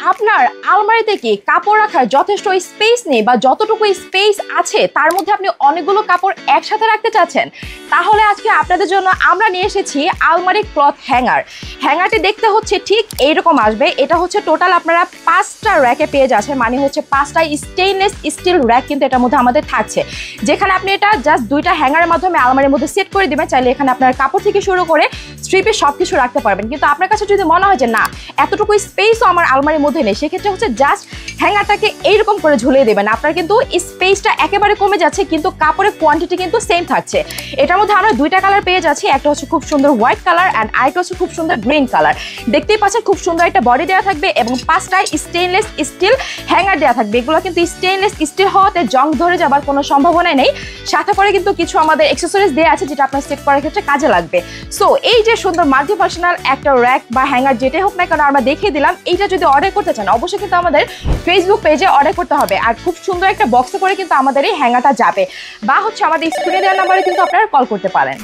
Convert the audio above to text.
আপনার আলমারিতে কি কাপড় রাখার যথেষ্ট স্পেস নেই বা যতটুকু স্পেস আছে তার মধ্যে আপনি অনেকগুলো কাপড় একসাথে রাখতে চাচ্ছেন, তাহলে আজকে আপনাদের জন্য আমরা নিয়ে এসেছি আলমারি ক্লথ হ্যাঙ্গার। হ্যাঙ্গারটি দেখতে হচ্ছে ঠিক এইরকম আসবে। এটা হচ্ছে টোটাল আপনারা 5টা র্যাকে পেয়ে যাচ্ছেন, মানে হচ্ছে 5টা স্টেইনলেস স্টিল র্যাক কিন্তু এটার মধ্যে আমাদের থাকছে, যেখানে আপনি এটা জাস্ট 2টা হ্যাঙ্গারের মাধ্যমে আলমারির মধ্যে সেট করে দিবেন। চাইলে এখানে আপনার কাপড় থেকে শুরু করে স্ট্রিপে সবকিছু রাখতে পারবেন। কিন্তু আপনার কাছে যদি মনে হয় যে না এতটুকু স্পেসও আমার আলমারির মধ্যে নেই, সেক্ষেত্রে হচ্ছে জাস্ট হ্যাঙ্গারটাকে এইরকম করে ঝুলিয়ে দেবেন। আপনার কিন্তু স্পেসটা একেবারে কমে যাচ্ছে, কিন্তু কাপড়ের কোয়ান্টিটি কিন্তু সেম থাকছে। এটার মধ্যে আমরা 2টা কালার পেয়ে যাচ্ছি, একটা হচ্ছে খুব সুন্দর হোয়াইট কালার অ্যান্ড আরেকটা হচ্ছে খুব সুন্দর গ্রিন কালার। দেখতেই পাচ্ছেন খুব সুন্দর একটা বডি দেওয়া থাকবে এবং 5টায় স্টেইনলেস স্টিল হ্যাঙ্গার দেওয়া থাকবে। এগুলো কিন্তু স্টেইনলেস স্টিল হওয়াতে জং ধরে যাবার কোনো সম্ভাবনা নেই। সাথে করে কিন্তু কিছু আমাদের অ্যাকসেসরিজ দেওয়া আছে যেটা আপনার সেট করার ক্ষেত্রে কাজে লাগবে। সো এই যে সুন্দর মাল্টি ফাংশনাল একটা র্যাক বা হ্যাঙ্গার যেটাই হোক না কেন আমরা দেখিয়ে দিলাম, এইটা যদি অর্ডার করতে চান অবশ্যই কিন্তু আমাদের ফেসবুক পেজে অর্ডার করতে হবে। আর খুব সুন্দর একটা বক্সে করে কিন্তু আমাদের এই হ্যাঙ্গারটা যাবে, বা হচ্ছে আমাদের স্ক্রিনে দেওয়ার নাম্বারে কিন্তু আপনারা কল করতে পারেন।